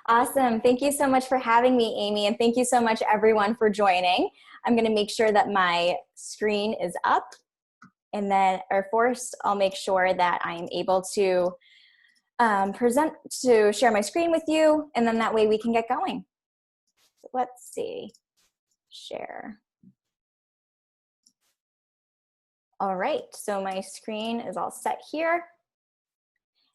Awesome. Thank you so much for having me, Amy, and thank you so much everyone for joining. I'm going to make sure that my screen is up, and then, or first, I'll make sure that I'm able to share my screen with you, and then that way we can get going. So let's see, share. All right, so my screen is all set here.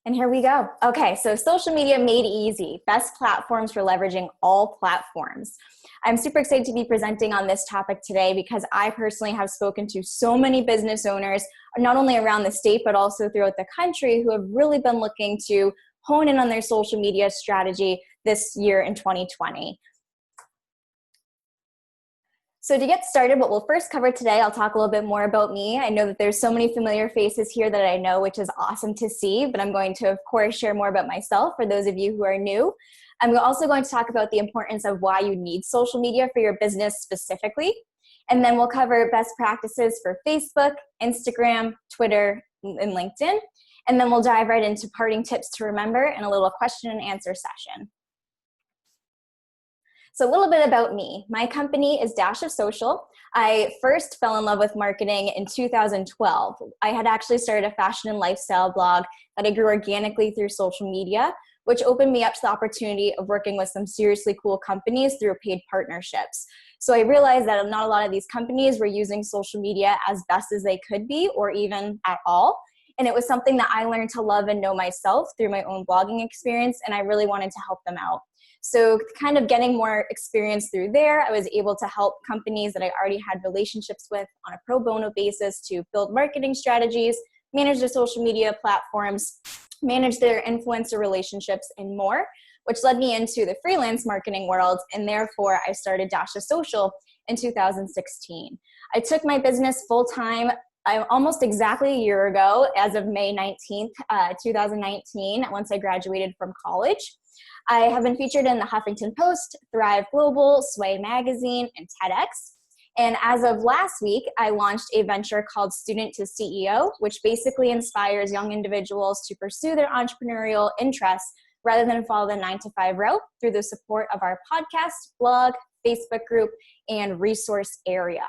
And here we go. Okay, so social media made easy, best platforms for leveraging all platforms. I'm super excited to be presenting on this topic today because I personally have spoken to so many business owners, not only around the state, but also throughout the country, who have really been looking to hone in on their social media strategy this year in 2020. So to get started, what we'll first cover today, I'll talk a little bit more about me. I know that there's so many familiar faces here that I know, which is awesome to see, but I'm going to, of course, share more about myself for those of you who are new. I'm also going to talk about the importance of why you need social media for your business specifically. And then we'll cover best practices for Facebook, Instagram, Twitter, and LinkedIn. And then we'll dive right into parting tips to remember and a little question and answer session. So a little bit about me. My company is Dash of Social. I first fell in love with marketing in 2012. I had actually started a fashion and lifestyle blog that I grew organically through social media, which opened me up to the opportunity of working with some seriously cool companies through paid partnerships. So I realized that not a lot of these companies were using social media as best as they could be, or even at all. And it was something that I learned to love and know myself through my own blogging experience, and I really wanted to help them out. So kind of getting more experience through there, I was able to help companies that I already had relationships with on a pro bono basis to build marketing strategies, manage their social media platforms, manage their influencer relationships, and more, which led me into the freelance marketing world, and therefore I started Dash of Social in 2016. I took my business full-time almost exactly a year ago, as of May 19th, 2019, once I graduated from college. I have been featured in the Huffington Post, Thrive Global, Sway Magazine, and TEDx. And as of last week, I launched a venture called Student to CEO, which basically inspires young individuals to pursue their entrepreneurial interests rather than follow the 9-to-5 route through the support of our podcast, blog, Facebook group, and resource area.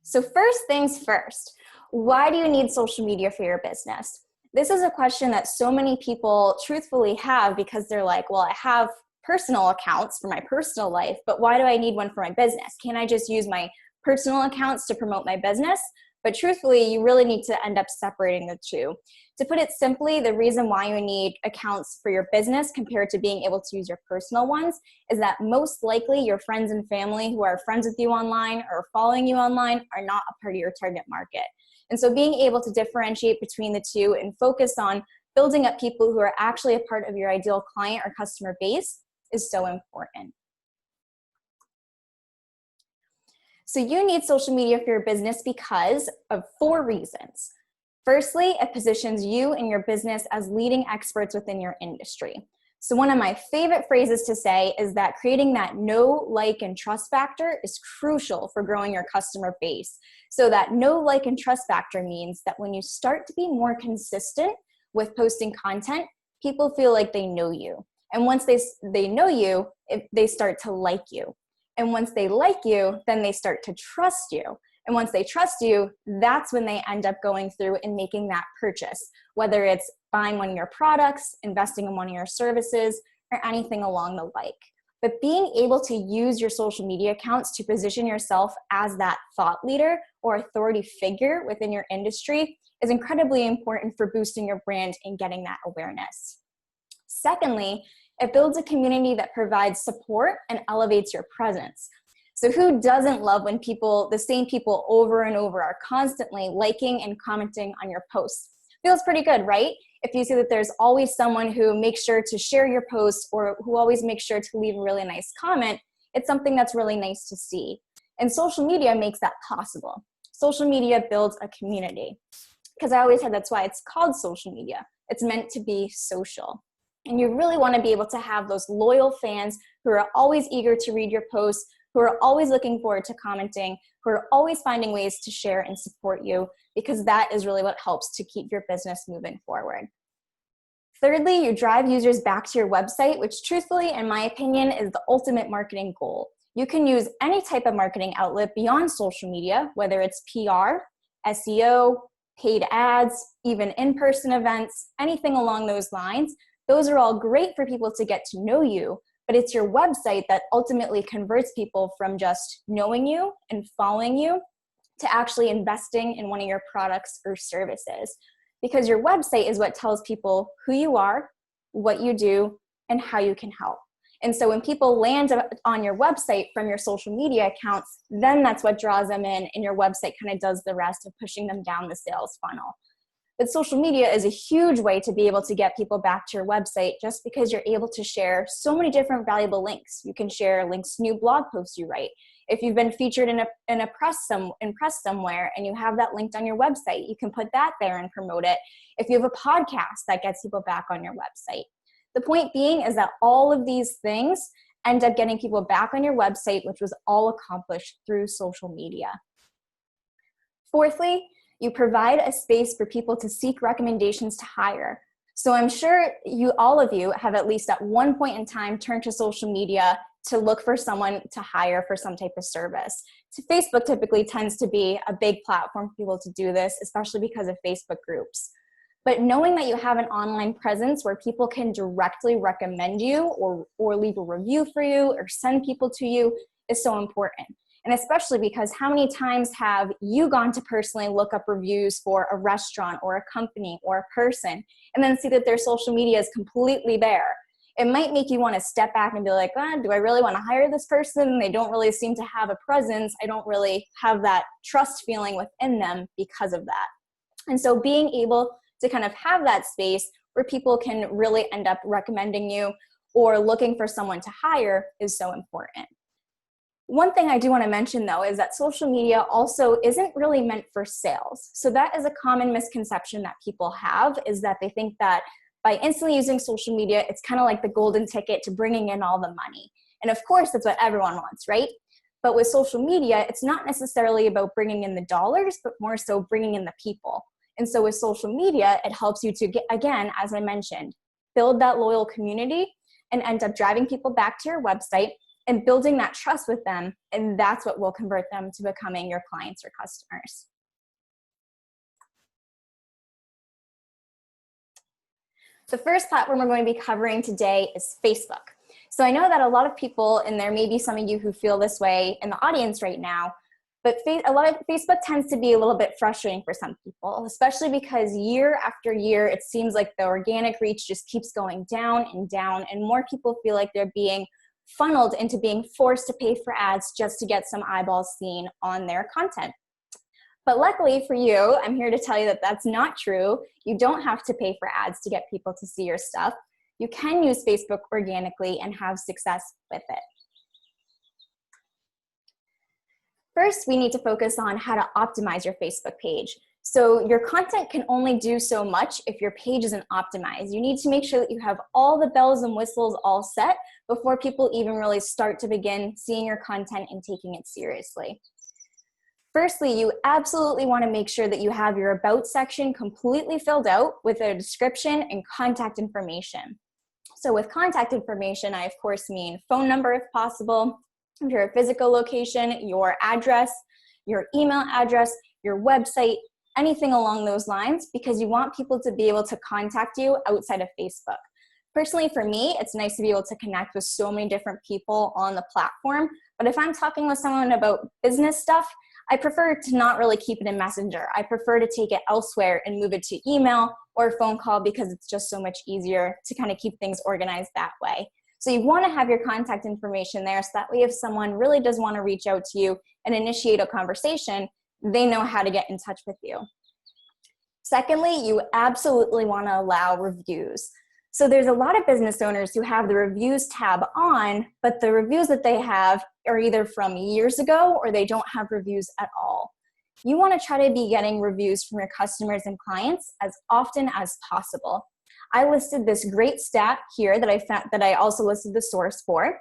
So first things first, why do you need social media for your business? This is a question that so many people truthfully have because they're like, well, I have personal accounts for my personal life, but why do I need one for my business? Can't I just use my personal accounts to promote my business? But truthfully, you really need to end up separating the two. To put it simply, the reason why you need accounts for your business compared to being able to use your personal ones is that most likely your friends and family who are friends with you online or following you online are not a part of your target market. And so being able to differentiate between the two and focus on building up people who are actually a part of your ideal client or customer base is so important. So you need social media for your business because of 4 reasons. Firstly, it positions you and your business as leading experts within your industry. So one of my favorite phrases to say is that creating that know, like, and trust factor is crucial for growing your customer base. So that know, like, and trust factor means that when you start to be more consistent with posting content, people feel like they know you. And once they know you, they start to like you. And once they like you, then they start to trust you. And once they trust you, that's when they end up going through and making that purchase, whether it's buying one of your products, investing in one of your services, or anything along the like. But being able to use your social media accounts to position yourself as that thought leader or authority figure within your industry is incredibly important for boosting your brand and getting that awareness. Secondly, it builds a community that provides support and elevates your presence. So who doesn't love when the same people over and over are constantly liking and commenting on your posts? Feels pretty good, right? If you see that there's always someone who makes sure to share your posts or who always makes sure to leave a really nice comment, it's something that's really nice to see. And social media makes that possible. Social media builds a community. Because I always said that's why it's called social media. It's meant to be social. And you really want to be able to have those loyal fans who are always eager to read your posts, who are always looking forward to commenting, who are always finding ways to share and support you, because that is really what helps to keep your business moving forward. Thirdly, you drive users back to your website, which truthfully, in my opinion, is the ultimate marketing goal. You can use any type of marketing outlet beyond social media, whether it's PR, SEO, paid ads, even in-person events, anything along those lines. Those are all great for people to get to know you, but it's your website that ultimately converts people from just knowing you and following you to actually investing in one of your products or services. Because your website is what tells people who you are, what you do, and how you can help. And so when people land on your website from your social media accounts, then that's what draws them in, and your website kind of does the rest of pushing them down the sales funnel. But social media is a huge way to be able to get people back to your website, just because you're able to share so many different valuable links. You can share links to new blog posts you write. If you've been featured in a press somewhere and you have that linked on your website, you can put that there and promote it. If you have a podcast, that gets people back on your website. The point being is that all of these things end up getting people back on your website, which was all accomplished through social media. Fourthly, you provide a space for people to seek recommendations to hire. So I'm sure all of you have at least at one point in time turned to social media to look for someone to hire for some type of service. So Facebook typically tends to be a big platform for people to do this, especially because of Facebook groups. But knowing that you have an online presence where people can directly recommend you or leave a review for you or send people to you is so important. And especially because how many times have you gone to personally look up reviews for a restaurant or a company or a person and then see that their social media is completely bare? It might make you want to step back and be like, do I really want to hire this person? They don't really seem to have a presence. I don't really have that trust feeling within them because of that. And so being able to kind of have that space where people can really end up recommending you or looking for someone to hire is so important. One thing I do want to mention though is that social media also isn't really meant for sales. So that is a common misconception that people have, is that they think that by instantly using social media, it's kind of like the golden ticket to bringing in all the money. And of course, that's what everyone wants, right? But with social media, it's not necessarily about bringing in the dollars, but more so bringing in the people. And so with social media, it helps you to get, again, as I mentioned, build that loyal community and end up driving people back to your website and building that trust with them. And that's what will convert them to becoming your clients or customers. The first platform we're going to be covering today is Facebook. So I know that a lot of people, and there may be some of you who feel this way in the audience right now, but a lot of Facebook tends to be a little bit frustrating for some people, especially because year after year, it seems like the organic reach just keeps going down and down, and more people feel like they're being funneled into being forced to pay for ads just to get some eyeballs seen on their content. But luckily for you, I'm here to tell you that that's not true. You don't have to pay for ads to get people to see your stuff. You can use Facebook organically and have success with it. First, we need to focus on how to optimize your Facebook page. So your content can only do so much if your page isn't optimized. You need to make sure that you have all the bells and whistles all set before people even really start to begin seeing your content and taking it seriously. Firstly, you absolutely want to make sure that you have your About section completely filled out with a description and contact information. So with contact information, I of course mean phone number if possible, if you're a physical location, your address, your email address, your website, anything along those lines, because you want people to be able to contact you outside of Facebook. Personally, for me, it's nice to be able to connect with so many different people on the platform, but if I'm talking with someone about business stuff, I prefer to not really keep it in Messenger. I prefer to take it elsewhere and move it to email or phone call because it's just so much easier to kind of keep things organized that way. So you want to have your contact information there so that way if someone really does want to reach out to you and initiate a conversation, they know how to get in touch with you. Secondly, you absolutely want to allow reviews. So there's a lot of business owners who have the reviews tab on, but the reviews that they have are either from years ago or they don't have reviews at all. You want to try to be getting reviews from your customers and clients as often as possible. I listed this great stat here that I found, that I also listed the source for,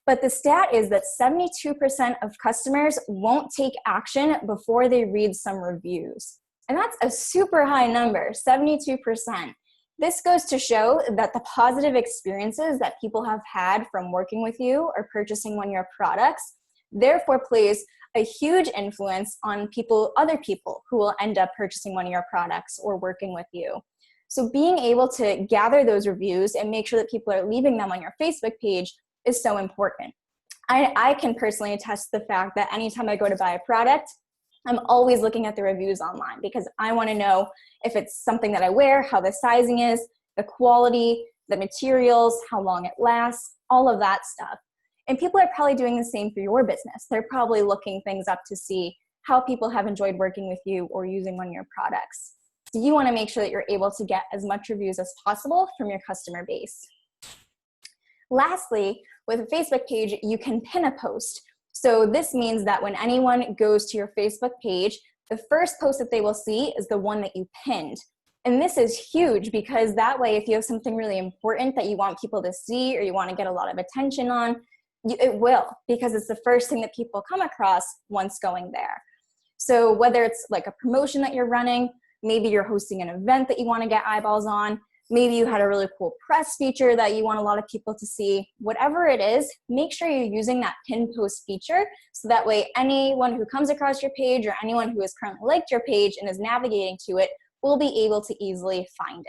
but the stat is that 72% of customers won't take action before they read some reviews. And that's a super high number, 72%. This goes to show that the positive experiences that people have had from working with you or purchasing one of your products, therefore plays a huge influence on other people who will end up purchasing one of your products or working with you. So being able to gather those reviews and make sure that people are leaving them on your Facebook page is so important. I can personally attest to the fact that anytime I go to buy a product, I'm always looking at the reviews online because I want to know if it's something that I wear, how the sizing is, the quality, the materials, how long it lasts, all of that stuff. And people are probably doing the same for your business. They're probably looking things up to see how people have enjoyed working with you or using one of your products. So you want to make sure that you're able to get as much reviews as possible from your customer base. Lastly, with a Facebook page, you can pin a post. So this means that when anyone goes to your Facebook page, the first post that they will see is the one that you pinned. And this is huge because that way, if you have something really important that you want people to see or you want to get a lot of attention on, it will, because it's the first thing that people come across once going there. So whether it's like a promotion that you're running, maybe you're hosting an event that you want to get eyeballs on, maybe you had a really cool press feature that you want a lot of people to see, whatever it is, make sure you're using that pin post feature so that way anyone who comes across your page or anyone who has currently liked your page and is navigating to it will be able to easily find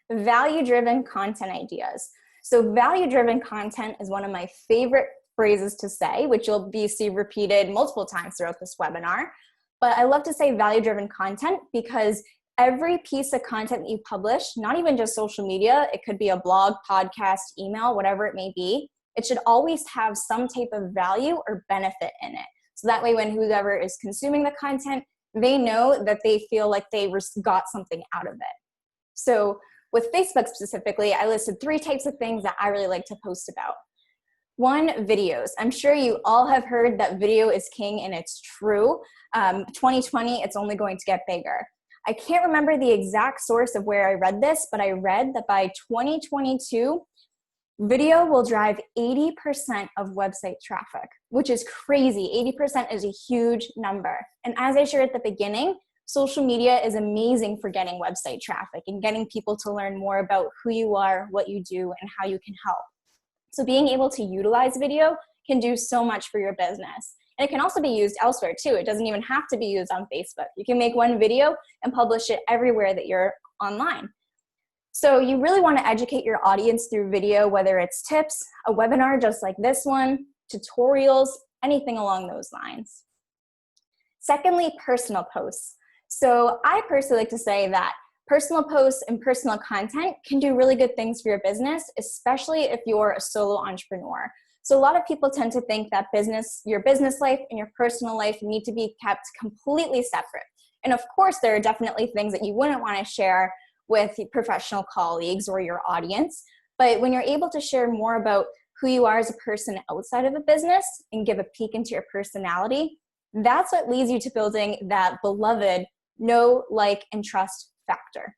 it. Value-driven content ideas. So value-driven content is one of my favorite phrases to say, which you'll see repeated multiple times throughout this webinar. But I love to say value-driven content because every piece of content that you publish, not even just social media, it could be a blog, podcast, email, whatever it may be, it should always have some type of value or benefit in it. So that way when whoever is consuming the content, they know that they feel like they got something out of it. So with Facebook specifically, I listed 3 types of things that I really like to post about. 1, videos. I'm sure you all have heard that video is king, and it's true. 2020, it's only going to get bigger. I can't remember the exact source of where I read this, but I read that by 2022, video will drive 80% of website traffic, which is crazy. 80% is a huge number. And as I shared at the beginning, social media is amazing for getting website traffic and getting people to learn more about who you are, what you do, and how you can help. So being able to utilize video can do so much for your business. And it can also be used elsewhere too. It doesn't even have to be used on Facebook. You can make one video and publish it everywhere that you're online. So you really want to educate your audience through video, whether it's tips, a webinar just like this one, tutorials, anything along those lines. Secondly, personal posts. So I personally like to say that personal posts and personal content can do really good things for your business, especially if you're a solo entrepreneur. So a lot of people tend to think that your business life and your personal life need to be kept completely separate. And of course, there are definitely things that you wouldn't want to share with professional colleagues or your audience. But when you're able to share more about who you are as a person outside of a business and give a peek into your personality, that's what leads you to building that beloved know, like, and trust factor.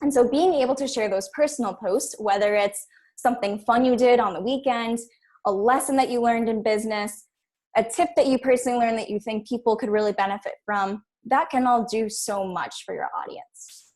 And so being able to share those personal posts, whether it's something fun you did on the weekend, a lesson that you learned in business, a tip that you personally learned that you think people could really benefit from, that can all do so much for your audience.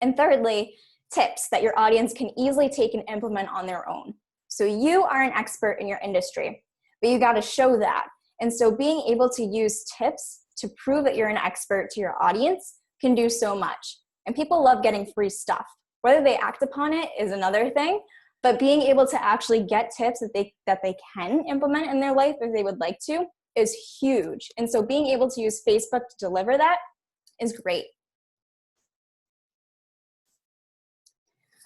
And thirdly, tips that your audience can easily take and implement on their own. So you are an expert in your industry, but you got to show that. And so being able to use tips to prove that you're an expert to your audience can do so much. And people love getting free stuff. Whether they act upon it is another thing, but being able to actually get tips that they can implement in their life if they would like to is huge. And so being able to use Facebook to deliver that is great.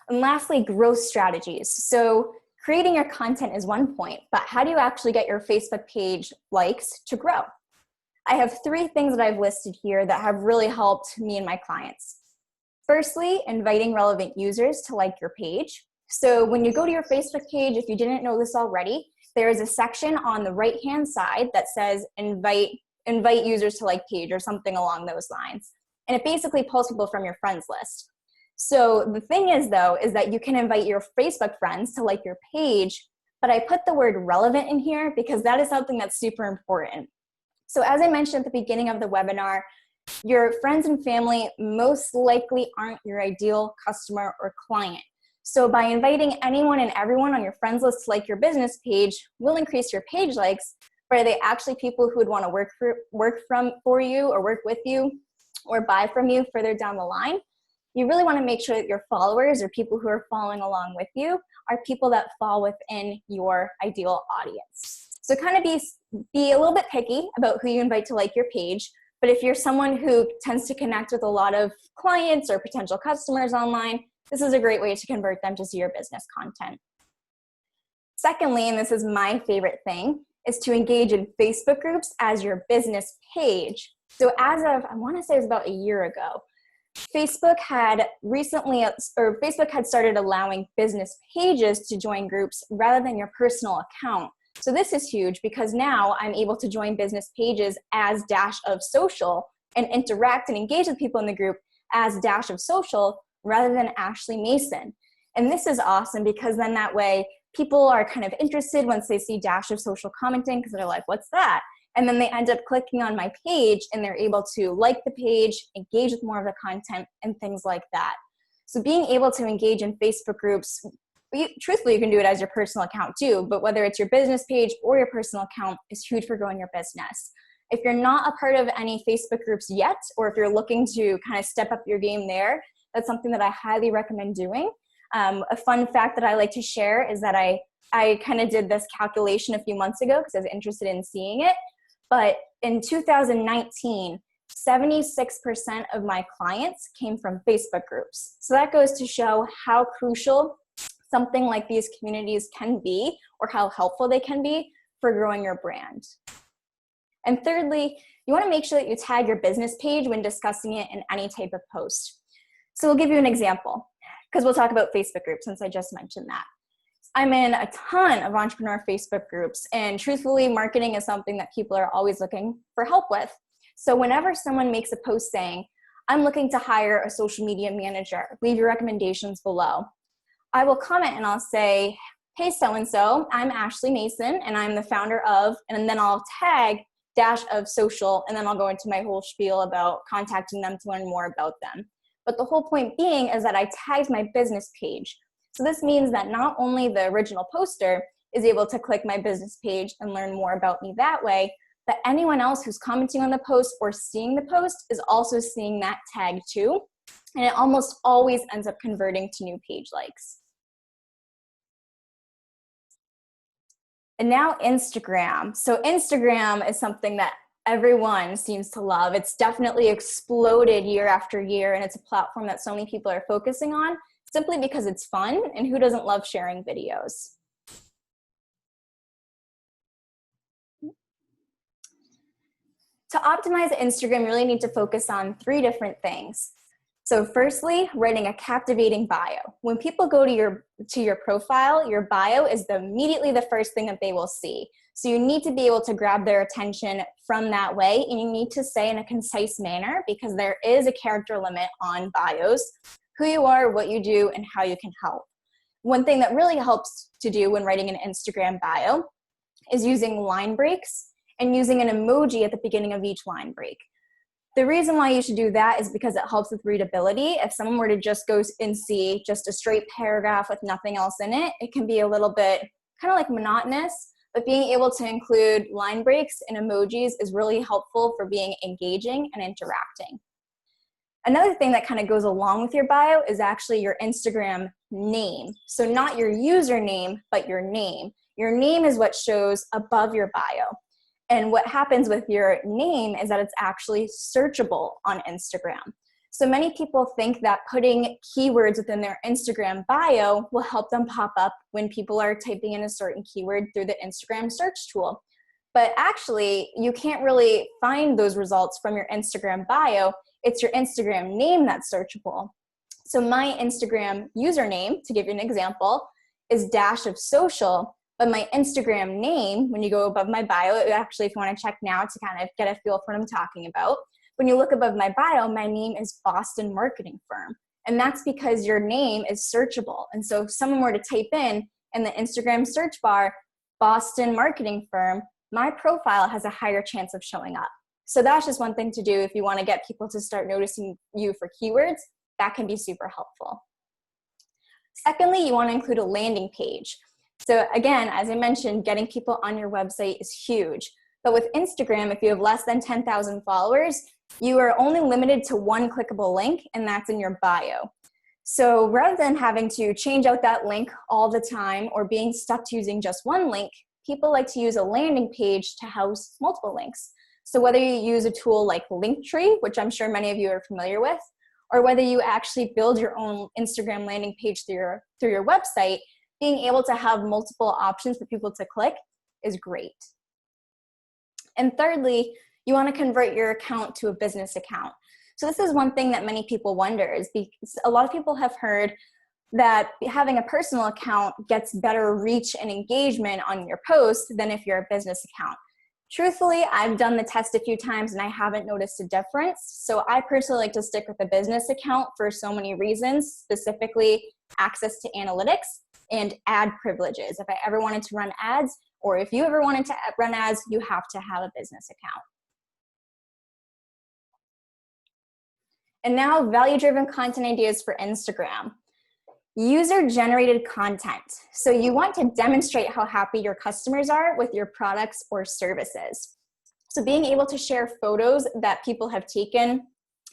And lastly, growth strategies. So creating your content is one point, but how do you actually get your Facebook page likes to grow? I have 3 things that I've listed here that have really helped me and my clients. Firstly, inviting relevant users to like your page. So when you go to your Facebook page, if you didn't know this already, there is a section on the right-hand side that says invite users to like page or something along those lines. And it basically pulls people from your friends list. So the thing is though, is that you can invite your Facebook friends to like your page, but I put the word relevant in here because that is something that's super important. So as I mentioned at the beginning of the webinar, your friends and family most likely aren't your ideal customer or client. So by inviting anyone and everyone on your friends list to like your business page will increase your page likes, but are they actually people who would want to work for you or work with you or buy from you further down the line? You really want to make sure that your followers or people who are following along with you are people that fall within your ideal audience. So kind of be a little bit picky about who you invite to like your page. But if you're someone who tends to connect with a lot of clients or potential customers online, this is a great way to convert them to see your business content. Secondly, and this is my favorite thing, is to engage in Facebook groups as your business page. So as of, I want to say it was about a year ago, Facebook had started allowing business pages to join groups rather than your personal account. So this is huge because now I'm able to join business pages as Dash of Social and interact and engage with people in the group as Dash of Social rather than Ashley Mason. And this is awesome because then that way people are kind of interested once they see Dash of Social commenting because they're like, what's that? And then they end up clicking on my page and they're able to like the page, engage with more of the content and things like that. So being able to engage in Facebook groups, truthfully, you can do it as your personal account too, but whether it's your business page or your personal account is huge for growing your business. If you're not a part of any Facebook groups yet, or if you're looking to kind of step up your game there, that's something that I highly recommend doing. A fun fact that I like to share is that I kind of did this calculation a few months ago because I was interested in seeing it. But in 2019, 76% of my clients came from Facebook groups. So that goes to show how crucial something like these communities can be or how helpful they can be for growing your brand. And thirdly, you want to make sure that you tag your business page when discussing it in any type of post. So we'll give you an example because we'll talk about Facebook groups since I just mentioned that. I'm in a ton of entrepreneur Facebook groups, and truthfully, marketing is something that people are always looking for help with. So whenever someone makes a post saying, I'm looking to hire a social media manager, leave your recommendations below, I will comment and I'll say, hey, so-and-so, I'm Ashley Mason, and I'm the founder of, and then I'll tag Dash of Social, and then I'll go into my whole spiel about contacting them to learn more about them. But the whole point being is that I tagged my business page. So this means that not only the original poster is able to click my business page and learn more about me that way, but anyone else who's commenting on the post or seeing the post is also seeing that tag too. And it almost always ends up converting to new page likes. And now Instagram. So Instagram is something that everyone seems to love. It's definitely exploded year after year, and it's a platform that so many people are focusing on simply because it's fun, and who doesn't love sharing videos? To optimize Instagram, you really need to focus on 3 different things. So firstly, writing a captivating bio. When people go to your profile, your bio is immediately the first thing that they will see. So you need to be able to grab their attention from that way, and you need to say in a concise manner because there is a character limit on bios, who you are, what you do, and how you can help. One thing that really helps to do when writing an Instagram bio is using line breaks and using an emoji at the beginning of each line break. The reason why you should do that is because it helps with readability. If someone were to just go and see just a straight paragraph with nothing else in it, it can be a little bit kind of like monotonous, but being able to include line breaks and emojis is really helpful for being engaging and interacting. Another thing that kind of goes along with your bio is actually your Instagram name. So not your username, but your name. Your name is what shows above your bio. And what happens with your name is that it's actually searchable on Instagram. So many people think that putting keywords within their Instagram bio will help them pop up when people are typing in a certain keyword through the Instagram search tool. But actually, you can't really find those results from your Instagram bio. It's your Instagram name that's searchable. So my Instagram username, to give you an example, is Dash of Social. But my Instagram name, when you go above my bio, actually, if you want to check now to kind of get a feel for what I'm talking about, when you look above my bio, my name is Boston Marketing Firm. And that's because your name is searchable. And so if someone were to type in the Instagram search bar, Boston Marketing Firm, my profile has a higher chance of showing up. So that's just one thing to do if you want to get people to start noticing you for keywords. That can be super helpful. Secondly, you want to include a landing page. So again, as I mentioned, getting people on your website is huge. But with Instagram, if you have less than 10,000 followers, you are only limited to one clickable link, and that's in your bio. So rather than having to change out that link all the time or being stuck to using just one link, people like to use a landing page to house multiple links. So whether you use a tool like Linktree, which I'm sure many of you are familiar with, or whether you actually build your own Instagram landing page through your website, being able to have multiple options for people to click is great. And thirdly, you want to convert your account to a business account. So this is one thing that many people wonder, is because a lot of people have heard that having a personal account gets better reach and engagement on your post than if you're a business account. Truthfully, I've done the test a few times and I haven't noticed a difference. So I personally like to stick with a business account for so many reasons, specifically access to analytics and ad privileges. If I ever wanted to run ads, or if you ever wanted to run ads, you have to have a business account. And now, value-driven content ideas for Instagram. User-generated content. So you want to demonstrate how happy your customers are with your products or services. So being able to share photos that people have taken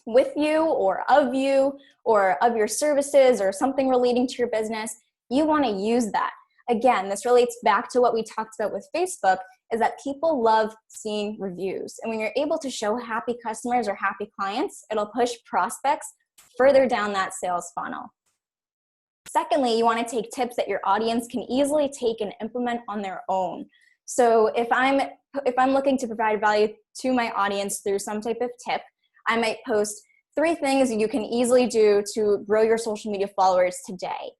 with you or of your services or something relating to your business, you want to use that. Again, this relates back to what we talked about with Facebook, is that people love seeing reviews. And when you're able to show happy customers or happy clients, it'll push prospects further down that sales funnel. Secondly, you want to take tips that your audience can easily take and implement on their own. So if I'm looking to provide value to my audience through some type of tip, I might post 3 things you can easily do to grow your social media followers today.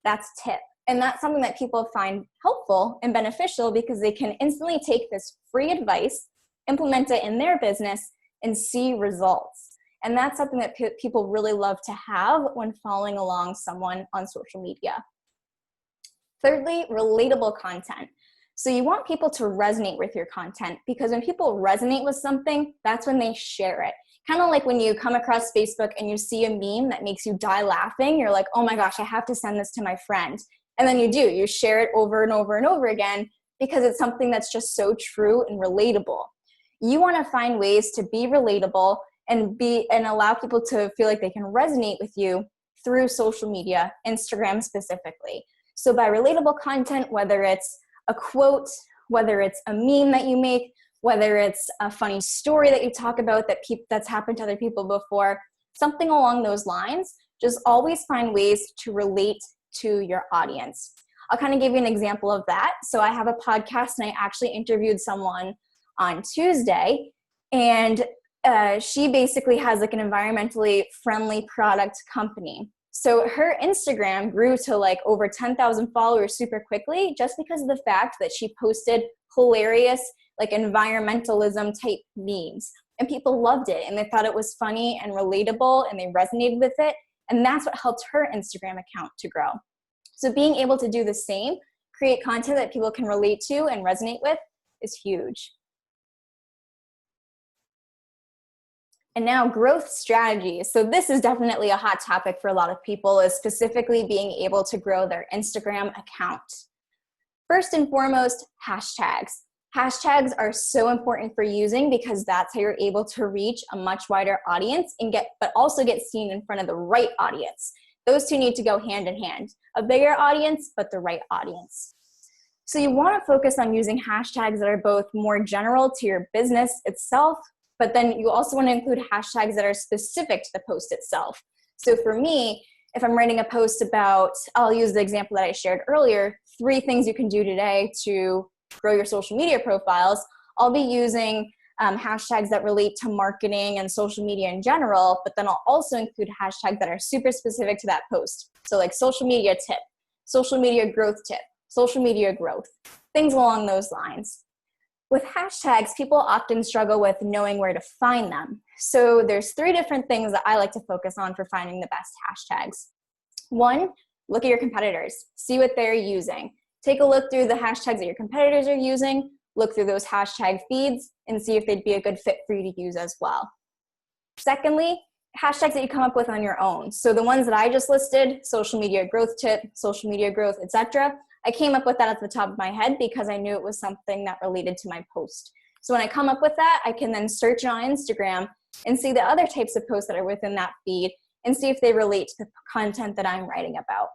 That's tip. And that's something that people find helpful and beneficial because they can instantly take this free advice, implement it in their business, and see results. And that's something that people really love to have when following along someone on social media. Thirdly, relatable content. So you want people to resonate with your content, because when people resonate with something, that's when they share it. Kind of like when you come across Facebook and you see a meme that makes you die laughing, you're like, oh my gosh, I have to send this to my friend. And then you share it over and over and over again because it's something that's just so true and relatable. You want to find ways to be relatable and allow people to feel like they can resonate with you through social media, Instagram specifically. So by relatable content, whether it's a quote, whether it's a meme that you make, whether it's a funny story that you talk about that's happened to other people before, something along those lines, just always find ways to relate to your audience. I'll kind of give you an example of that. So I have a podcast and I actually interviewed someone on Tuesday, and she basically has like an environmentally friendly product company. So her Instagram grew to like over 10,000 followers super quickly just because of the fact that she posted hilarious like environmentalism type memes. And people loved it and they thought it was funny and relatable and they resonated with it. And that's what helped her Instagram account to grow. So being able to do the same, create content that people can relate to and resonate with, is huge. And now growth strategies. So this is definitely a hot topic for a lot of people, is specifically being able to grow their Instagram account. First and foremost, hashtags. Hashtags are so important for using because that's how you're able to reach a much wider audience but also get seen in front of the right audience. Those two need to go hand in hand. A bigger audience, but the right audience. So you want to focus on using hashtags that are both more general to your business itself, but then you also want to include hashtags that are specific to the post itself. So for me, if I'm writing a post about, I'll use the example that I shared earlier, 3 things you can do today to grow your social media profiles, I'll be using hashtags that relate to marketing and social media in general, but then I'll also include hashtags that are super specific to that post. So like social media tip, social media growth tip, social media growth, things along those lines. With hashtags, people often struggle with knowing where to find them. So there's 3 different things that I like to focus on for finding the best hashtags. 1, look at your competitors, see what they're using. Take a look through the hashtags that your competitors are using. look through those hashtag feeds and see if they'd be a good fit for you to use as well. Secondly, hashtags that you come up with on your own. So the ones that I just listed, social media growth tip, social media growth, etc., I came up with that at the top of my head because I knew it was something that related to my post. So when I come up with that, I can then search on Instagram and see the other types of posts that are within that feed and see if they relate to the content that I'm writing about.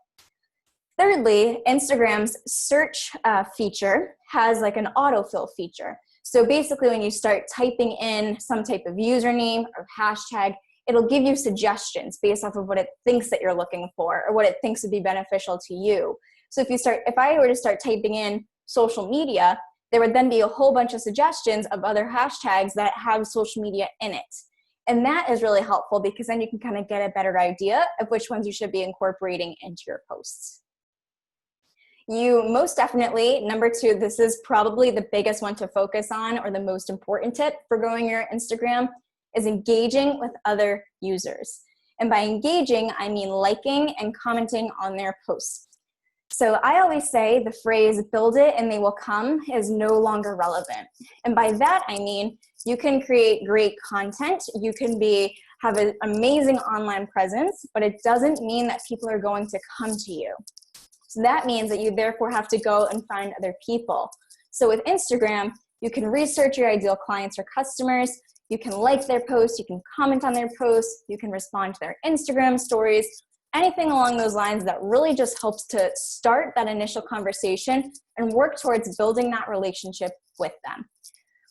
Thirdly, Instagram's search feature has like an autofill feature. So basically when you start typing in some type of username or hashtag, it'll give you suggestions based off of what it thinks that you're looking for or what it thinks would be beneficial to you. So if I were to start typing in social media, there would then be a whole bunch of suggestions of other hashtags that have social media in it. And that is really helpful because then you can kind of get a better idea of which ones you should be incorporating into your posts. You most definitely, number 2, this is probably the biggest one to focus on or the most important tip for growing your Instagram, is engaging with other users. And by engaging, I mean liking and commenting on their posts. So I always say the phrase, build it and they will come, is no longer relevant. And by that, I mean, you can create great content. You can have an amazing online presence, but it doesn't mean that people are going to come to you. So that means that you therefore have to go and find other people. So with Instagram, you can research your ideal clients or customers. You can like their posts. You can comment on their posts. You can respond to their Instagram stories. Anything along those lines that really just helps to start that initial conversation and work towards building that relationship with them.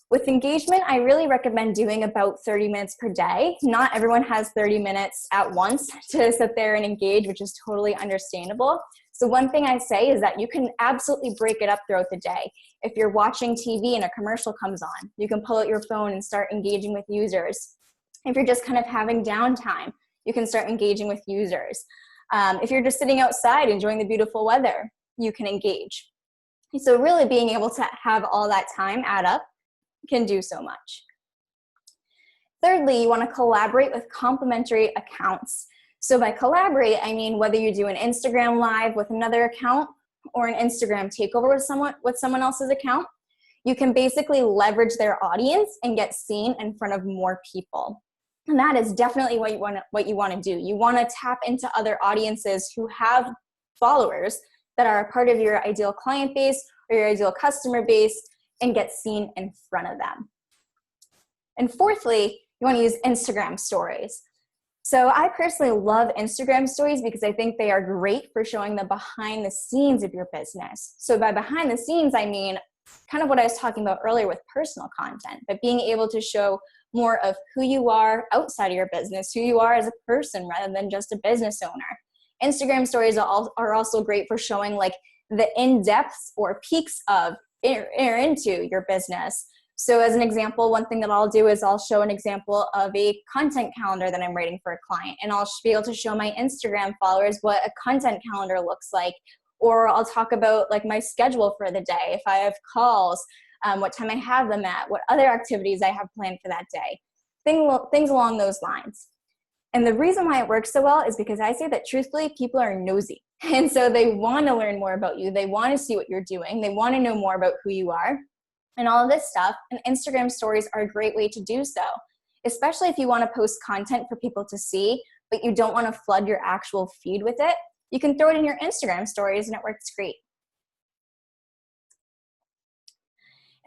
With engagement, I really recommend doing about 30 minutes per day. Not everyone has 30 minutes at once to sit there and engage, which is totally understandable. So one thing I say is that you can absolutely break it up throughout the day. If you're watching TV and a commercial comes on, you can pull out your phone and start engaging with users. If you're just kind of having downtime, you can start engaging with users. If you're just sitting outside enjoying the beautiful weather, you can engage. So really being able to have all that time add up can do so much. Thirdly, you want to collaborate with complementary accounts. So by collaborate, I mean whether you do an Instagram live with another account or an Instagram takeover with someone else's account, you can basically leverage their audience and get seen in front of more people. And that is definitely what you want to do. You want to tap into other audiences who have followers that are a part of your ideal client base or your ideal customer base and get seen in front of them. And fourthly, you want to use Instagram stories. So I personally love Instagram stories because I think they are great for showing the behind the scenes of your business. So by behind the scenes, I mean kind of what I was talking about earlier with personal content, but being able to show more of who you are outside of your business, who you are as a person rather than just a business owner. Instagram stories are also great for showing like the in-depths or peaks of into your business. So as an example, one thing that I'll do is I'll show an example of a content calendar that I'm writing for a client, and I'll be able to show my Instagram followers what a content calendar looks like. Or I'll talk about like my schedule for the day, if I have calls, what time I have them at, what other activities I have planned for that day, things along those lines. And the reason why it works so well is because I say that truthfully, people are nosy. And so they want to learn more about you. They want to see what you're doing. They want to know more about who you are and all of this stuff. And Instagram stories are a great way to do so, especially if you want to post content for people to see, but you don't want to flood your actual feed with it. You can throw it in your Instagram stories and it works great.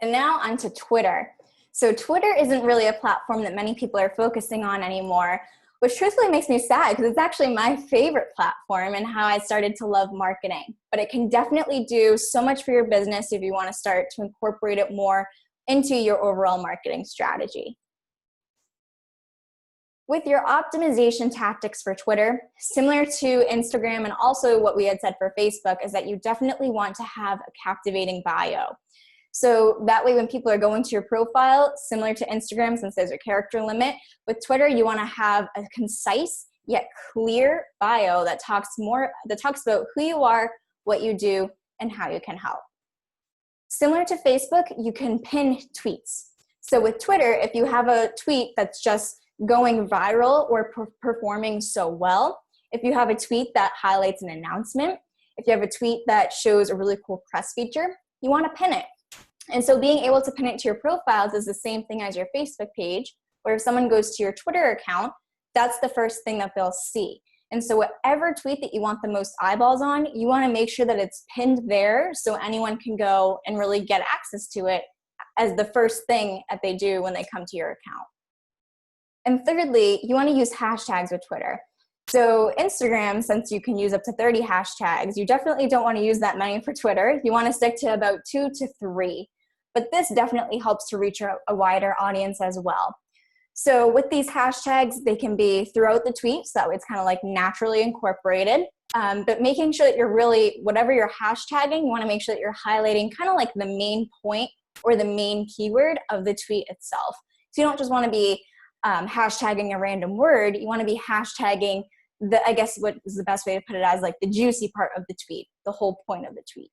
And now onto Twitter. So Twitter isn't really a platform that many people are focusing on anymore, which truthfully makes me sad because it's actually my favorite platform and how I started to love marketing. But it can definitely do so much for your business if you want to start to incorporate it more into your overall marketing strategy. With your optimization tactics for Twitter, similar to Instagram and also what we had said for Facebook, is that you definitely want to have a captivating bio. So that way when people are going to your profile, similar to Instagram since there's a character limit, with Twitter you want to have a concise yet clear bio that talks about who you are, what you do, and how you can help. Similar to Facebook, you can pin tweets. So with Twitter, if you have a tweet that's just going viral or performing so well, if you have a tweet that highlights an announcement, if you have a tweet that shows a really cool press feature, you want to pin it. And so being able to pin it to your profiles is the same thing as your Facebook page, where if someone goes to your Twitter account, that's the first thing that they'll see. And so whatever tweet that you want the most eyeballs on, you want to make sure that it's pinned there so anyone can go and really get access to it as the first thing that they do when they come to your account. And thirdly, you want to use hashtags with Twitter. So Instagram, since you can use up to 30 hashtags, you definitely don't want to use that many for Twitter. You want to stick to about 2 to 3. But this definitely helps to reach a wider audience as well. So with these hashtags, they can be throughout the tweet, so that way it's kind of like naturally incorporated. But making sure that you're really, whatever you're hashtagging, you want to make sure that you're highlighting kind of like the main point or the main keyword of the tweet itself. So you don't just want to be hashtagging a random word. You want to be hashtagging I guess what is the best way to put it as like the juicy part of the tweet, the whole point of the tweet.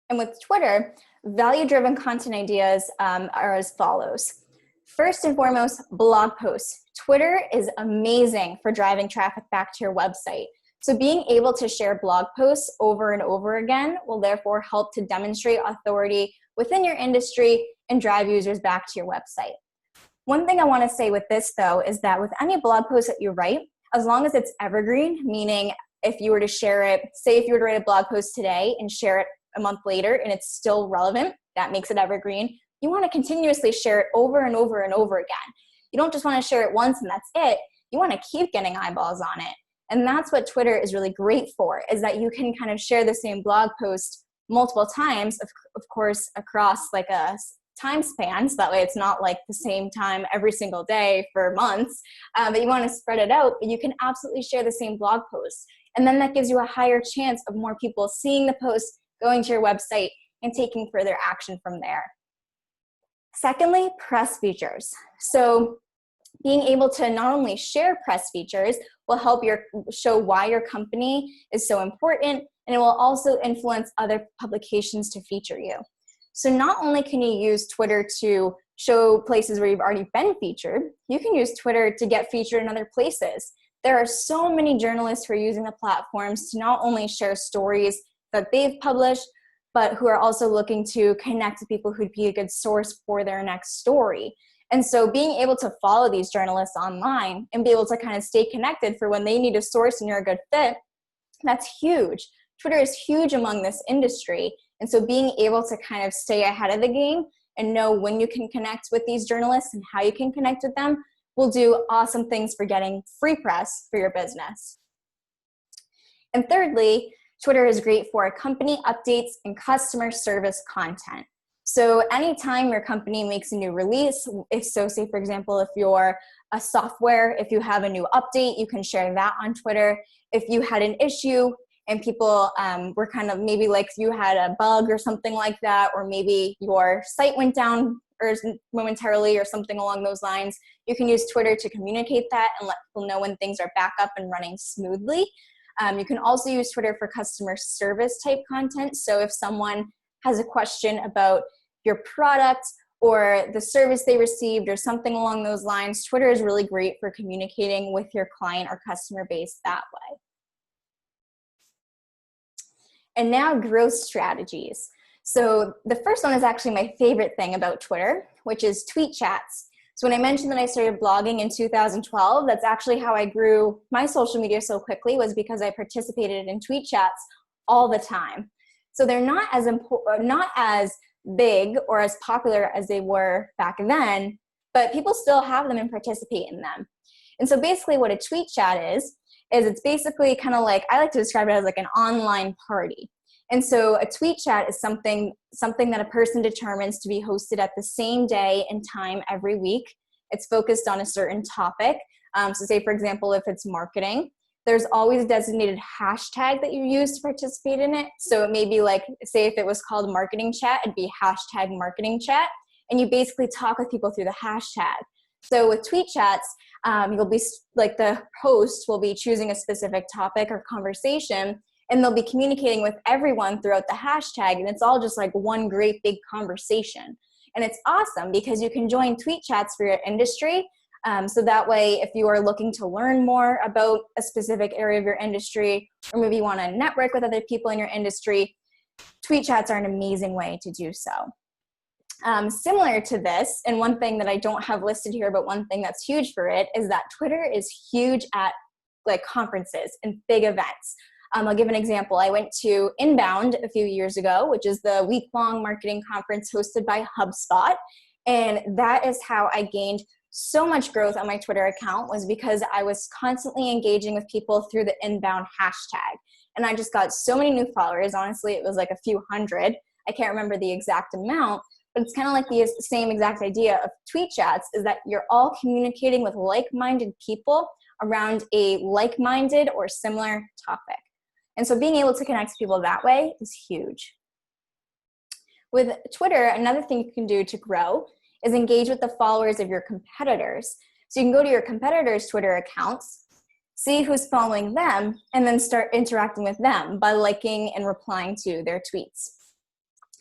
And with Twitter, value-driven content ideas are as follows. First and foremost, blog posts. Twitter is amazing for driving traffic back to your website. So being able to share blog posts over and over again will therefore help to demonstrate authority within your industry and drive users back to your website. One thing I want to say with this, though, is that with any blog post that you write, as long as it's evergreen, meaning if you were to share it, say if you were to write a blog post today and share it a month later and it's still relevant, that makes it evergreen. You want to continuously share it over and over and over again. You don't just want to share it once and that's it. You want to keep getting eyeballs on it. And that's what Twitter is really great for, is that you can kind of share the same blog post multiple times, of course, across like a time span, so that way it's not like the same time every single day for months, but you want to spread it out, but you can absolutely share the same blog post. And then that gives you a higher chance of more people seeing the post, going to your website, and taking further action from there. Secondly, press features. So being able to not only share press features will help show why your company is so important, and it will also influence other publications to feature you. So not only can you use Twitter to show places where you've already been featured, you can use Twitter to get featured in other places. There are so many journalists who are using the platforms to not only share stories that they've published, but who are also looking to connect to people who'd be a good source for their next story. And so being able to follow these journalists online and be able to kind of stay connected for when they need a source and you're a good fit, that's huge. Twitter is huge among this industry. And so being able to kind of stay ahead of the game and know when you can connect with these journalists and how you can connect with them will do awesome things for getting free press for your business. And thirdly, Twitter is great for company updates and customer service content. So anytime your company makes a new release, say for example, if you're a software, if you have a new update, you can share that on Twitter. If you had an issue and people were kind of maybe like you had a bug or something like that, or maybe your site went down momentarily or something along those lines, you can use Twitter to communicate that and let people know when things are back up and running smoothly. You can also use Twitter for customer service type content. So if someone has a question about your product or the service they received or something along those lines, Twitter is really great for communicating with your client or customer base that way. And now growth strategies. So the first one is actually my favorite thing about Twitter, which is tweet chats. So when I mentioned that I started blogging in 2012, that's actually how I grew my social media so quickly, was because I participated in tweet chats all the time. So they're not as big or as popular as they were back then, but people still have them and participate in them. And so basically what a tweet chat is it's basically kind of like, I like to describe it as like an online party. And so a tweet chat is something that a person determines to be hosted at the same day and time every week. It's focused on a certain topic. So say, for example, if it's marketing, there's always a designated hashtag that you use to participate in it. So it may be like, say if it was called marketing chat, it'd be hashtag marketing chat. And you basically talk with people through the hashtag. So with tweet chats, you'll be like the host will be choosing a specific topic or conversation, and they'll be communicating with everyone throughout the hashtag, and it's all just like one great big conversation. And it's awesome because you can join tweet chats for your industry. So that way, if you are looking to learn more about a specific area of your industry, or maybe you want to network with other people in your industry, tweet chats are an amazing way to do so. Similar to this, and one thing that I don't have listed here, but one thing that's huge for it is that Twitter is huge at like conferences and big events. I'll give an example. I went to Inbound a few years ago, which is the week-long marketing conference hosted by HubSpot. And that is how I gained so much growth on my Twitter account, was because I was constantly engaging with people through the Inbound hashtag. And I just got so many new followers. Honestly, it was like a few hundred. I can't remember the exact amount, but it's kind of like the same exact idea of tweet chats, is that you're all communicating with like-minded people around a like-minded or similar topic. And so being able to connect to people that way is huge. With Twitter, another thing you can do to grow is engage with the followers of your competitors. So you can go to your competitors' Twitter accounts, see who's following them, and then start interacting with them by liking and replying to their tweets.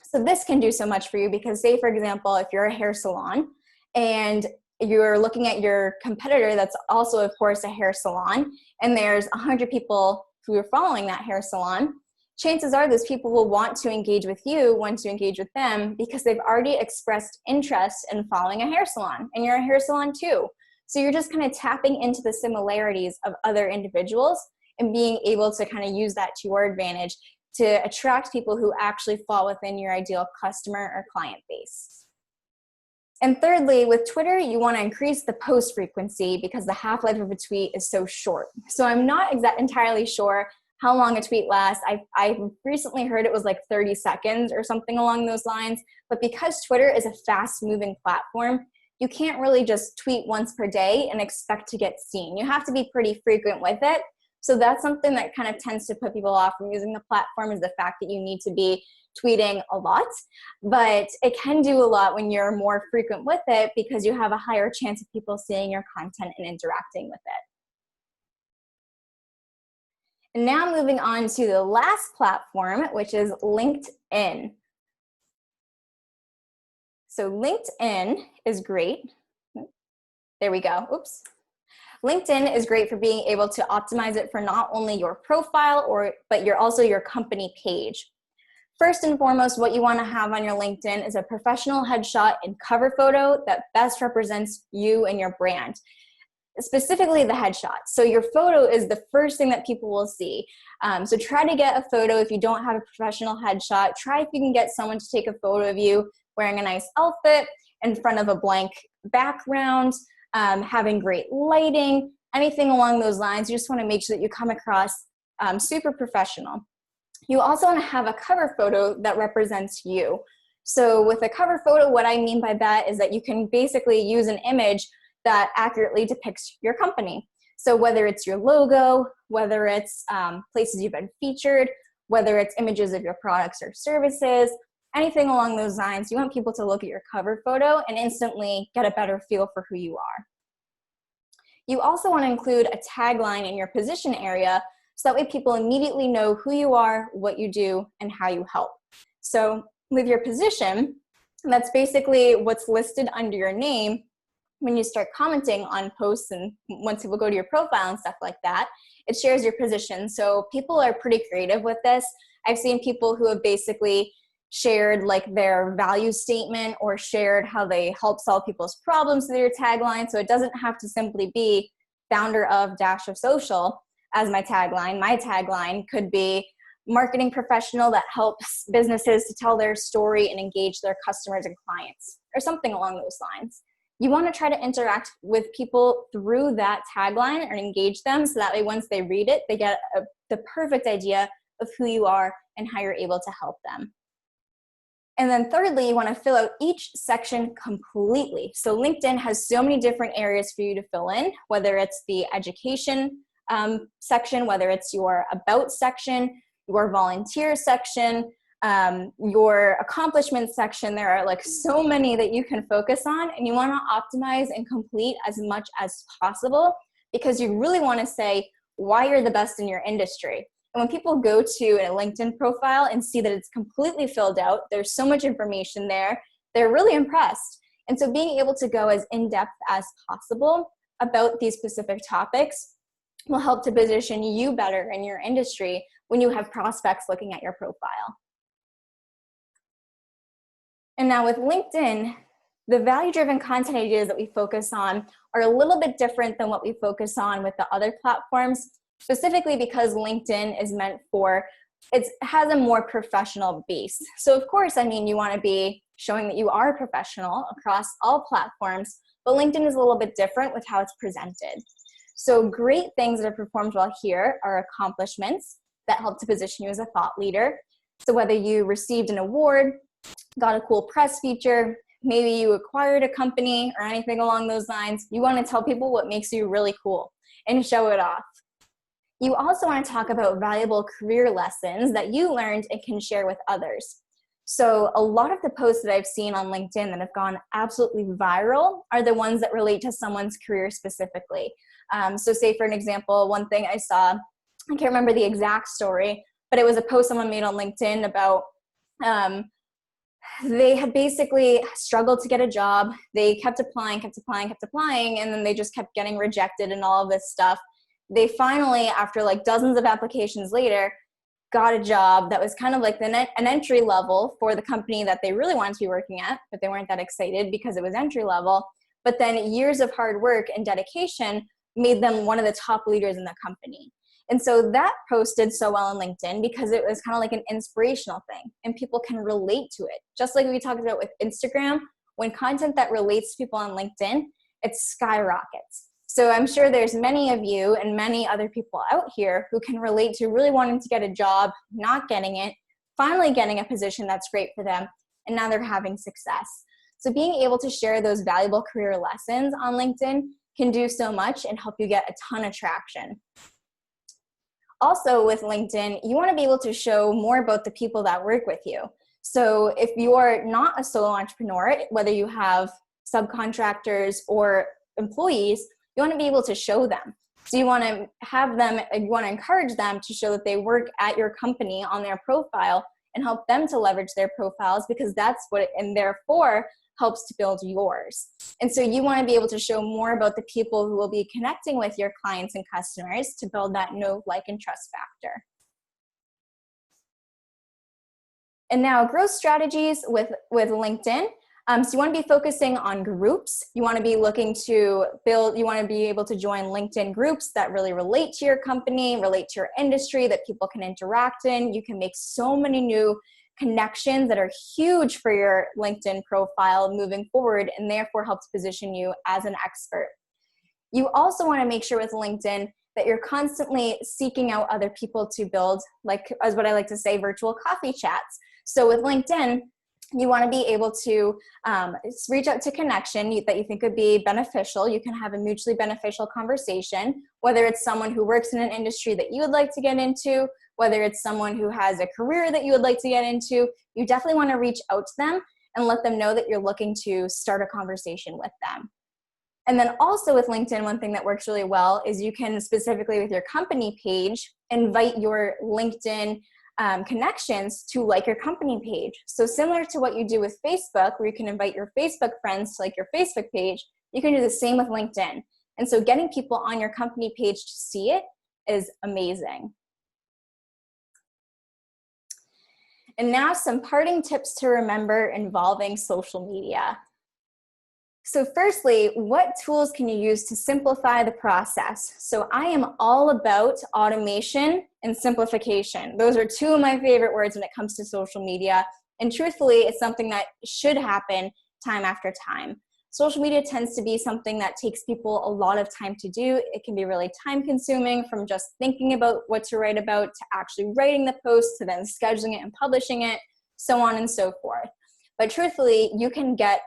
So this can do so much for you because, say, for example, if you're a hair salon and you're looking at your competitor that's also, of course, a hair salon, and there's 100 people who are following that hair salon, chances are those people will want to engage with you, want to engage with them, because they've already expressed interest in following a hair salon, and you're a hair salon too. So you're just kind of tapping into the similarities of other individuals and being able to kind of use that to your advantage to attract people who actually fall within your ideal customer or client base. And thirdly, with Twitter, you want to increase the post frequency because the half-life of a tweet is so short. So I'm not entirely sure how long a tweet lasts. I've recently heard it was like 30 seconds or something along those lines. But because Twitter is a fast-moving platform, you can't really just tweet once per day and expect to get seen. You have to be pretty frequent with it. So that's something that kind of tends to put people off from using the platform, is the fact that you need to be tweeting a lot. But it can do a lot when you're more frequent with it, because you have a higher chance of people seeing your content and interacting with it. And now moving on to the last platform, which is LinkedIn. So LinkedIn is great. There we go. Oops. LinkedIn is great for being able to optimize it for not only your profile, but also your company page. First and foremost, what you want to have on your LinkedIn is a professional headshot and cover photo that best represents you and your brand, specifically the headshot. So your photo is the first thing that people will see. So try to get a photo. If you don't have a professional headshot, try if you can get someone to take a photo of you wearing a nice outfit in front of a blank background, having great lighting, anything along those lines. You just want to make sure that you come across super professional. You also want to have a cover photo that represents you. So with a cover photo, what I mean by that is that you can basically use an image that accurately depicts your company. So whether it's your logo, whether it's places you've been featured, whether it's images of your products or services, anything along those lines, you want people to look at your cover photo and instantly get a better feel for who you are. You also want to include a tagline in your position area, so that way people immediately know who you are, what you do, and how you help. So with your position, that's basically what's listed under your name when you start commenting on posts, and once people go to your profile and stuff like that, it shares your position. So people are pretty creative with this. I've seen people who have basically shared like their value statement or shared how they help solve people's problems through their tagline. So it doesn't have to simply be founder of dash of social as my tagline. My tagline could be marketing professional that helps businesses to tell their story and engage their customers and clients, or something along those lines. You want to try to interact with people through that tagline and engage them, so that way once they read it, they get the perfect idea of who you are and how you're able to help them. And then thirdly, you want to fill out each section completely. So LinkedIn has so many different areas for you to fill in, whether it's the education section, whether it's your about section, your volunteer section, your accomplishments section. There are like so many that you can focus on, and you want to optimize and complete as much as possible, because you really want to say why you're the best in your industry. And when people go to a LinkedIn profile and see that it's completely filled out, there's so much information there, they're really impressed. And so being able to go as in-depth as possible about these specific topics will help to position you better in your industry when you have prospects looking at your profile. And now with LinkedIn, the value-driven content ideas that we focus on are a little bit different than what we focus on with the other platforms, specifically because LinkedIn is meant for, it has a more professional base. So of course, I mean, you want to be showing that you are a professional across all platforms, but LinkedIn is a little bit different with how it's presented. So great things that have performed well here are accomplishments that help to position you as a thought leader. So whether you received an award, got a cool press feature, maybe you acquired a company or anything along those lines, you want to tell people what makes you really cool and show it off. You also want to talk about valuable career lessons that you learned and can share with others. So a lot of the posts that I've seen on LinkedIn that have gone absolutely viral are the ones that relate to someone's career specifically. So say for an example, one thing I saw, I can't remember the exact story, but it was a post someone made on LinkedIn about they had basically struggled to get a job. They kept applying, and then they just kept getting rejected and all of this stuff. They finally, after like dozens of applications later, got a job that was kind of like an entry level for the company that they really wanted to be working at, but they weren't that excited because it was entry level. But then years of hard work and dedication made them one of the top leaders in the company. And so that posted so well on LinkedIn because it was kind of like an inspirational thing and people can relate to it. Just like we talked about with Instagram, when content that relates to people on LinkedIn, it skyrockets. So I'm sure there's many of you and many other people out here who can relate to really wanting to get a job, not getting it, finally getting a position that's great for them, and now they're having success. So being able to share those valuable career lessons on LinkedIn can do so much and help you get a ton of traction. Also with LinkedIn, you want to be able to show more about the people that work with you. So if you're not a solo entrepreneur, whether you have subcontractors or employees, you want to be able to show them. So you want to have them, you want to encourage them to show that they work at your company on their profile and help them to leverage their profiles because that's what, and therefore helps to build yours. And so you want to be able to show more about the people who will be connecting with your clients and customers to build that know, like, and trust factor. And now growth strategies with LinkedIn. So you want to be focusing on groups. You want to be looking to build, you want to be able to join LinkedIn groups that really relate to your company, relate to your industry, that people can interact in. You can make so many new connections that are huge for your LinkedIn profile moving forward and therefore helps position you as an expert. You also want to make sure with LinkedIn that you're constantly seeking out other people to build, like as what I like to say, virtual coffee chats. So with LinkedIn, you want to be able to reach out to connection that you think would be beneficial. You can have a mutually beneficial conversation, whether it's someone who works in an industry that you would like to get into, whether it's someone who has a career that you would like to get into. You definitely want to reach out to them and let them know that you're looking to start a conversation with them. And then also with LinkedIn, one thing that works really well is you can specifically with your company page, invite your LinkedIn connections to like your company page. So similar to what you do with Facebook, where you can invite your Facebook friends to like your Facebook page, you can do the same with LinkedIn. And so getting people on your company page to see it is amazing. And now some parting tips to remember involving social media. So firstly, what tools can you use to simplify the process? So I am all about automation and simplification. Those are two of my favorite words when it comes to social media. And truthfully, it's something that should happen time after time. Social media tends to be something that takes people a lot of time to do. It can be really time consuming from just thinking about what to write about to actually writing the post to then scheduling it and publishing it, so on and so forth. But truthfully, you can get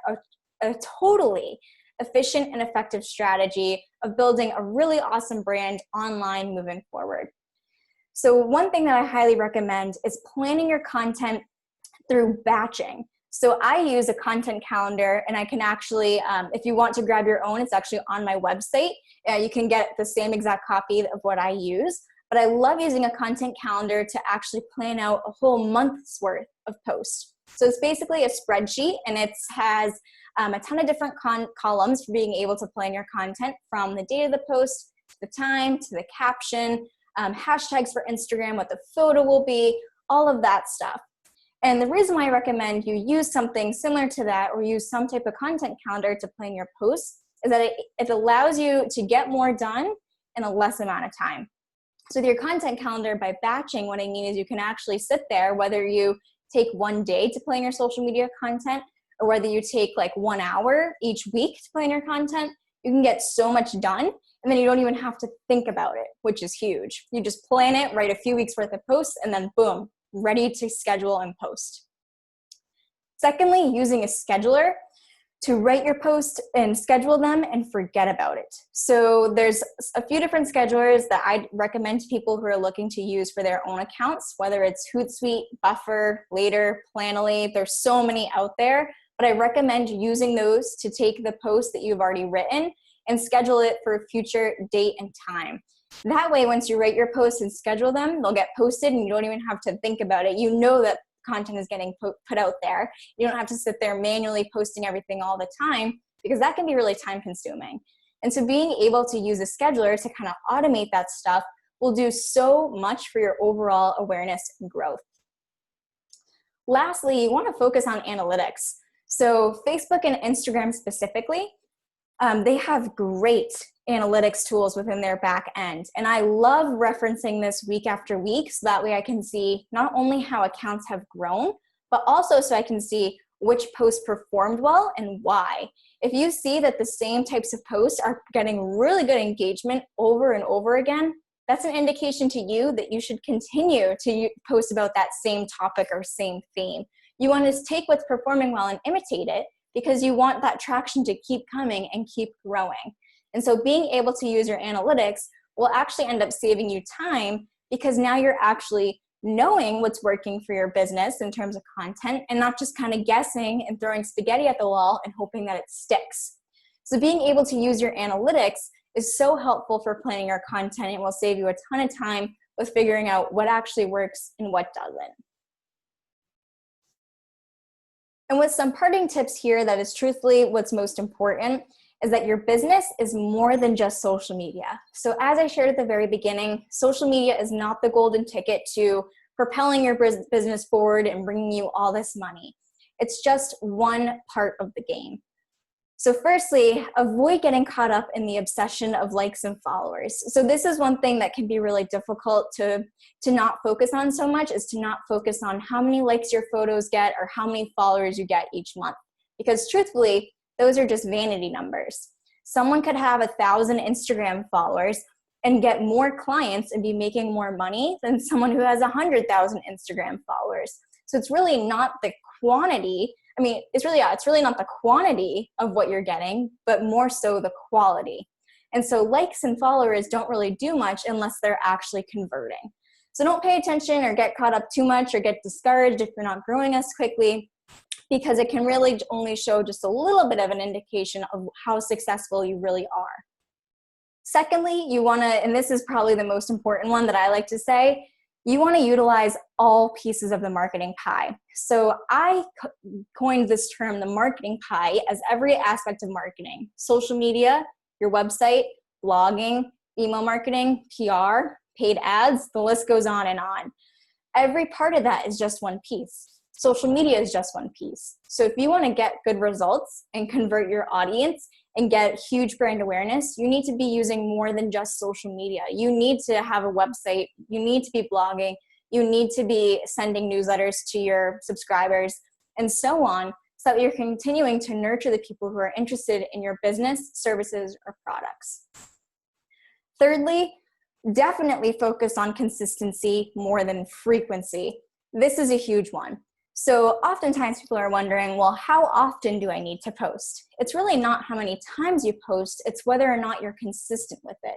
a totally efficient and effective strategy of building a really awesome brand online moving forward. So one thing that I highly recommend is planning your content through batching. So I use a content calendar, and I can actually, if you want to grab your own, it's actually on my website. You can get the same exact copy of what I use. But I love using a content calendar to actually plan out a whole month's worth of posts. So it's basically a spreadsheet, and it has a ton of different columns for being able to plan your content, from the date of the post, to the time, to the caption, hashtags for Instagram, what the photo will be, all of that stuff. And the reason why I recommend you use something similar to that or use some type of content calendar to plan your posts is that it allows you to get more done in a less amount of time. So with your content calendar, by batching, what I mean is you can actually sit there, whether you take one day to plan your social media content or whether you take like 1 hour each week to plan your content, you can get so much done and then you don't even have to think about it, which is huge. You just plan it, write a few weeks worth of posts, and then boom, ready to schedule and post. Secondly, using a scheduler to write your posts and schedule them and forget about it. So there's a few different schedulers that I recommend to people who are looking to use for their own accounts, whether it's Hootsuite, Buffer, Later, Planoly. There's so many out there, but I recommend using those to take the post that you've already written and schedule it for a future date and time. That way, once you write your posts and schedule them, they'll get posted and you don't even have to think about it. You know that content is getting put out there. You don't have to sit there manually posting everything all the time because that can be really time consuming. And so being able to use a scheduler to kind of automate that stuff will do so much for your overall awareness and growth. Lastly, you want to focus on analytics. So Facebook and Instagram specifically, they have great analytics tools within their back end. And I love referencing this week after week so that way I can see not only how accounts have grown, but also so I can see which posts performed well and why. If you see that the same types of posts are getting really good engagement over and over again, that's an indication to you that you should continue to post about that same topic or same theme. You want to take what's performing well and imitate it because you want that traction to keep coming and keep growing. And so being able to use your analytics will actually end up saving you time because now you're actually knowing what's working for your business in terms of content and not just kind of guessing and throwing spaghetti at the wall and hoping that it sticks. So being able to use your analytics is so helpful for planning your content. It will save you a ton of time with figuring out what actually works and what doesn't. And with some parting tips here, that is truthfully what's most important, is that your business is more than just social media. So as I shared at the very beginning, social media is not the golden ticket to propelling your business forward and bringing you all this money. It's just one part of the game. So firstly, avoid getting caught up in the obsession of likes and followers. So this is one thing that can be really difficult to not focus on so much, is to not focus on how many likes your photos get or how many followers you get each month. Because truthfully, those are just vanity numbers. Someone could have 1,000 Instagram followers and get more clients and be making more money than someone who has 100,000 Instagram followers. So it's really not the quantity. I mean, it's really not the quantity of what you're getting, but more so the quality. And so likes and followers don't really do much unless they're actually converting. So don't pay attention or get caught up too much or get discouraged if you're not growing as quickly, because it can really only show just a little bit of an indication of how successful you really are. Secondly, you want to, and this is probably the most important one that I like to say, you want to utilize all pieces of the marketing pie. So I coined this term, the marketing pie, as every aspect of marketing: social media, your website, blogging, email marketing, PR, paid ads, the list goes on and on. Every part of that is just one piece. Social media is just one piece. So if you want to get good results and convert your audience and get huge brand awareness, you need to be using more than just social media. You need to have a website. You need to be blogging. You need to be sending newsletters to your subscribers and so on, so that you're continuing to nurture the people who are interested in your business, services, or products. Thirdly, definitely focus on consistency more than frequency. This is a huge one. So oftentimes people are wondering, well, how often do I need to post? It's really not how many times you post, it's whether or not you're consistent with it.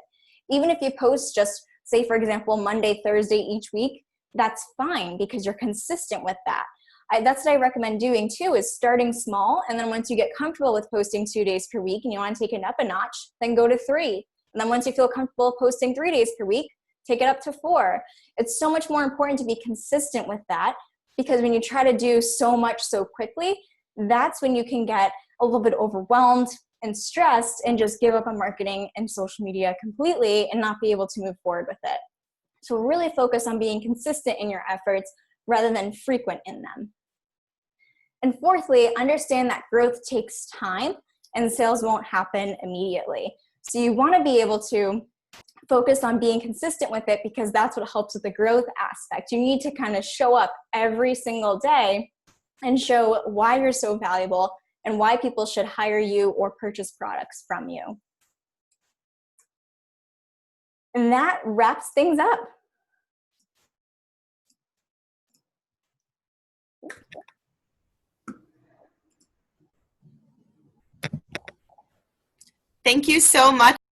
Even if you post just, say for example, Monday, Thursday each week, that's fine because you're consistent with that. That's what I recommend doing too, is starting small, and then once you get comfortable with posting 2 days per week and you want to take it up a notch, then go to 3. And then once you feel comfortable posting 3 days per week, take it up to 4. It's so much more important to be consistent with that, because when you try to do so much so quickly, that's when you can get a little bit overwhelmed and stressed and just give up on marketing and social media completely and not be able to move forward with it. So really focus on being consistent in your efforts rather than frequent in them. And fourthly, understand that growth takes time and sales won't happen immediately. So you want to be able to focus on being consistent with it, because that's what helps with the growth aspect. You need to kind of show up every single day and show why you're so valuable and why people should hire you or purchase products from you. And that wraps things up. Thank you so much.